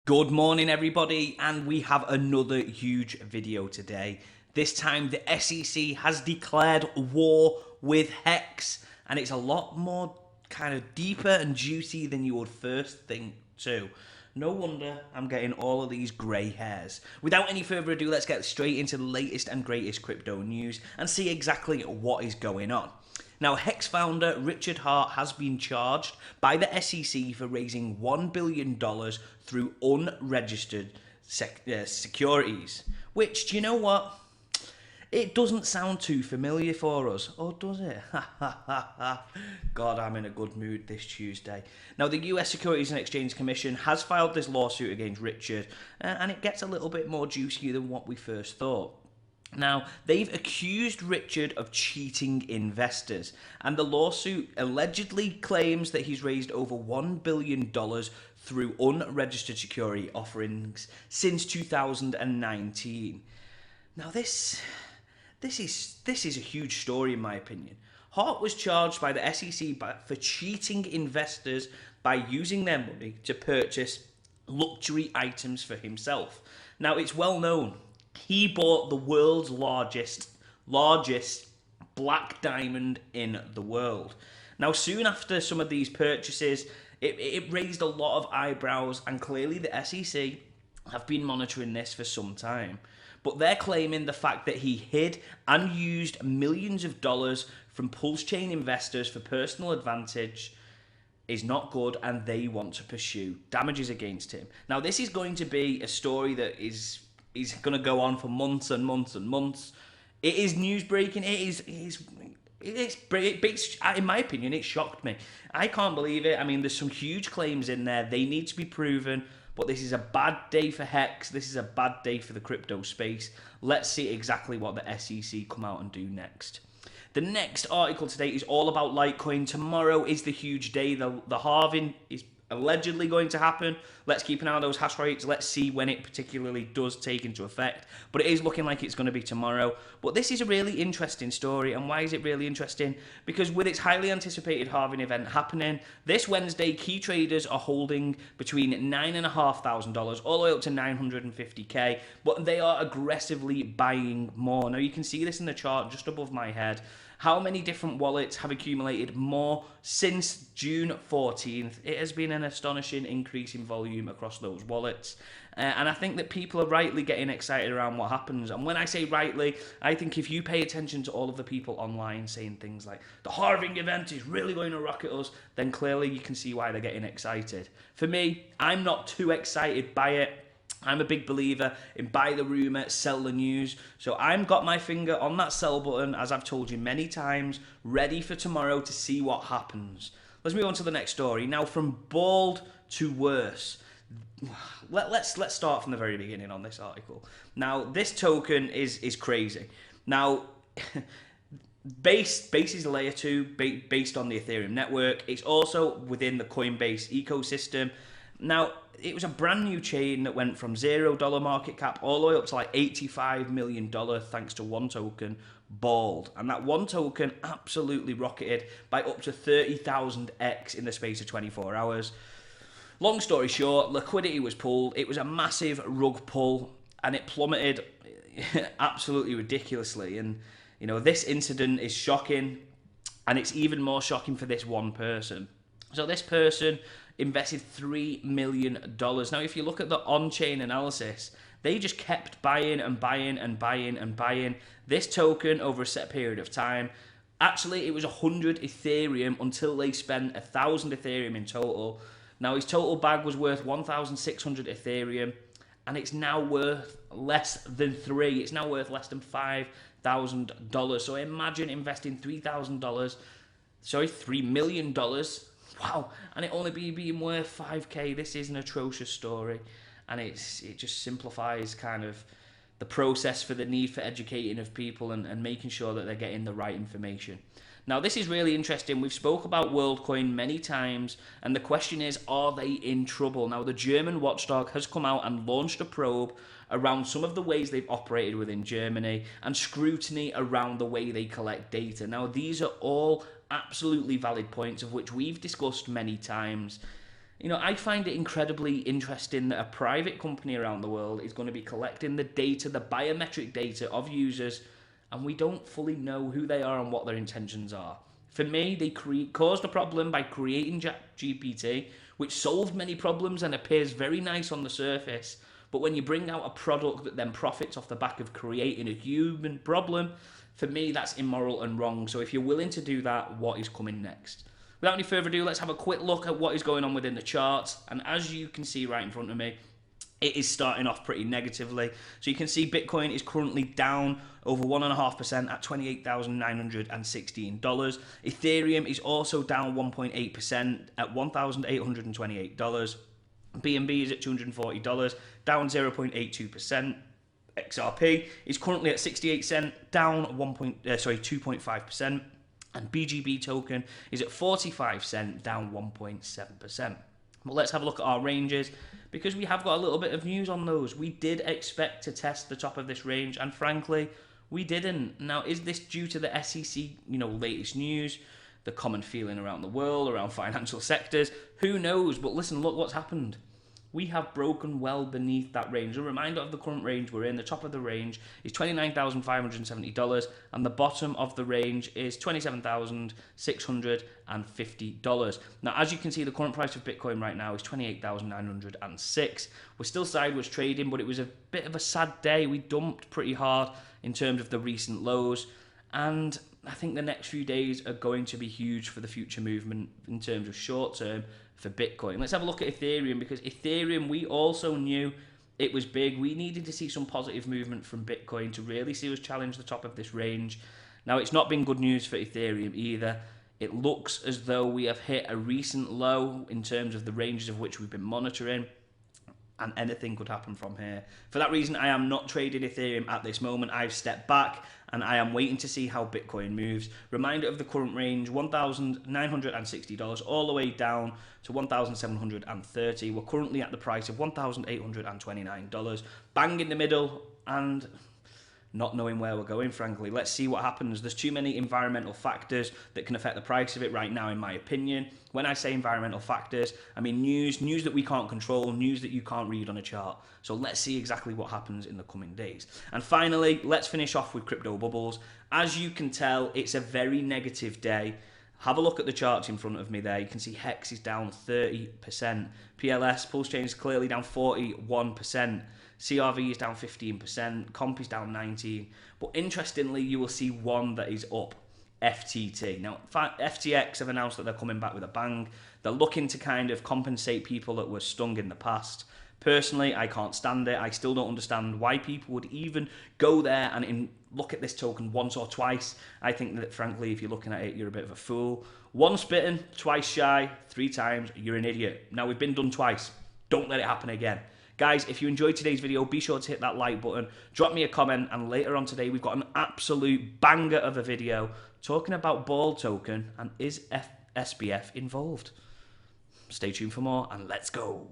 Good morning everybody, and we have another huge video today. This time the SEC has declared war with HEX, and it's a lot more kind of deeper and juicy than you would first think too. No wonder I'm getting all of these grey hairs. Without any further ado, let's get straight into the latest and greatest crypto news and see exactly what is going on. Now, HEX founder Richard Hart has been charged by the SEC for raising $1 billion through unregistered securities. Which, do you know what? It doesn't sound too familiar for us, or does it? God, I'm in a good mood this Tuesday. Now, the US Securities and Exchange Commission has filed this lawsuit against Richard, and it gets a little bit more juicy than what we first thought. Now, they've accused Richard of cheating investors, and the lawsuit allegedly claims that he's raised over $1 billion through unregistered security offerings since 2019. Now, this is a huge story in my opinion. Hart was charged by the SEC for cheating investors by using their money to purchase luxury items for himself. Now, it's well known he bought the world's largest black diamond in the world. Now, soon after some of these purchases, it raised a lot of eyebrows, and clearly the SEC have been monitoring this for some time. But they're claiming the fact that he hid and used millions of dollars from pulse chain investors for personal advantage is not good, and they want to pursue damages against him. Now, this is going to be a story that is going to go on for months and months and months. It is news breaking. In my opinion, it shocked me. I can't believe it. I mean, there's some huge claims in there. They need to be proven. But this is a bad day for HEX. This is a bad day for the crypto space. Let's see exactly what the SEC come out and do next. The next article today is all about Litecoin. Tomorrow is the huge day. The halving is allegedly going to happen. Let's keep an eye on those hash rates. Let's see when it particularly does take into effect. But it is looking like it's going to be tomorrow. But this is a really interesting story. And why is it really interesting? Because with its highly anticipated halving event happening this Wednesday, key traders are holding between $9,500 all the way up to $950K. But they are aggressively buying more. Now, you can see this in the chart just above my head. How many different wallets have accumulated more since June 14th? It has been an astonishing increase in volume across those wallets. And I think that people are rightly getting excited around what happens. And when I say rightly, I think if you pay attention to all of the people online saying things like, the halving event is really going to rocket us, then clearly you can see why they're getting excited. For me, I'm not too excited by it. I'm a big believer in buy the rumour, sell the news. So I've got my finger on that sell button, as I've told you many times, ready for tomorrow to see what happens. Let's move on to the next story. Now, from bald to worse. Let's start from the very beginning on this article. Now, this token is crazy. Now, Base is layer 2, based on the Ethereum network. It's also within the Coinbase ecosystem. Now, it was a brand new chain that went from $0 market cap all the way up to like $85 million thanks to one token, Bald. And that one token absolutely rocketed by up to 30,000x in the space of 24 hours. Long story short, liquidity was pulled. It was a massive rug pull, and it plummeted absolutely ridiculously. And, you know, this incident is shocking, and it's even more shocking for this one person. So this person invested $3 million. Now, if you look at the on-chain analysis, they just kept buying and buying and buying and buying this token over a set period of time. Actually, it was 100 Ethereum until they spent 1,000 Ethereum in total. Now, his total bag was worth 1,600 Ethereum, and it's now worth less than 3. It's now worth less than $5,000. So imagine investing $3 million. Wow, and it only being worth 5k. This is an atrocious story, and it just simplifies kind of the process for the need for educating of people and making sure that they're getting the right information. Now, this is really interesting. We've spoke about WorldCoin many times, and the question is, are they in trouble? Now, the German Watchdog has come out and launched a probe around some of the ways they've operated within Germany and scrutiny around the way they collect data. Now, these are all absolutely valid points of which we've discussed many times. You know, I find it incredibly interesting that a private company around the world is going to be collecting the data, the biometric data of users, and we don't fully know who they are and what their intentions are. For me, they caused a problem by creating GPT, which solved many problems and appears very nice on the surface. But when you bring out a product that then profits off the back of creating a human problem, for me, that's immoral and wrong. So if you're willing to do that, what is coming next? Without any further ado, let's have a quick look at what is going on within the charts. And as you can see right in front of me, it is starting off pretty negatively. So you can see Bitcoin is currently down over 1.5% at $28,916. Ethereum is also down 1.8% at $1,828. BNB is at $240, down 0.82%. XRP is currently at 68 cents, down 2.5%. And BGB token is at 45 cents, down 1.7%. But let's have a look at our ranges, because we have got a little bit of news on those. We did expect to test the top of this range, and frankly, we didn't. Now, is this due to the SEC, latest news, the common feeling around the world, around financial sectors? Who knows? But listen, look what's happened. We have broken well beneath that range. A reminder of the current range we're in. The top of the range is $29,570, and the bottom of the range is $27,650. Now, as you can see, the current price of Bitcoin right now is $28,906. We're still sideways trading, but it was a bit of a sad day. We dumped pretty hard in terms of the recent lows, and I think the next few days are going to be huge for the future movement in terms of short term for Bitcoin. Let's have a look at Ethereum, because Ethereum, we also knew it was big. We needed to see some positive movement from Bitcoin to really see us challenge the top of this range. Now, it's not been good news for Ethereum either. It looks as though we have hit a recent low in terms of the ranges of which we've been monitoring, and anything could happen from here. For that reason, I am not trading Ethereum at this moment. I've stepped back and I am waiting to see how Bitcoin moves. Reminder of the current range, $1,960 all the way down to $1,730. We're currently at the price of $1,829. Bang in the middle, and not knowing where we're going, frankly. Let's see what happens. There's too many environmental factors that can affect the price of it right now, in my opinion. When I say environmental factors, I mean news that we can't control, news that you can't read on a chart. So let's see exactly what happens in the coming days. And finally, let's finish off with crypto bubbles. As you can tell, it's a very negative day. Have a look at the charts in front of me there. You can see HEX is down 30%. PLS, Pulse Chain, is clearly down 41%. CRV is down 15%, Comp is down 19%, but interestingly, you will see one that is up, FTT. Now, FTX have announced that they're coming back with a bang. They're looking to kind of compensate people that were stung in the past. Personally, I can't stand it. I still don't understand why people would even go there and look at this token once or twice. I think that, frankly, if you're looking at it, you're a bit of a fool. Once bitten, twice shy, 3 times, you're an idiot. Now, we've been done twice. Don't let it happen again. Guys, if you enjoyed today's video, be sure to hit that like button, drop me a comment, and later on today, we've got an absolute banger of a video talking about Ball token and is SBF involved. Stay tuned for more, and let's go.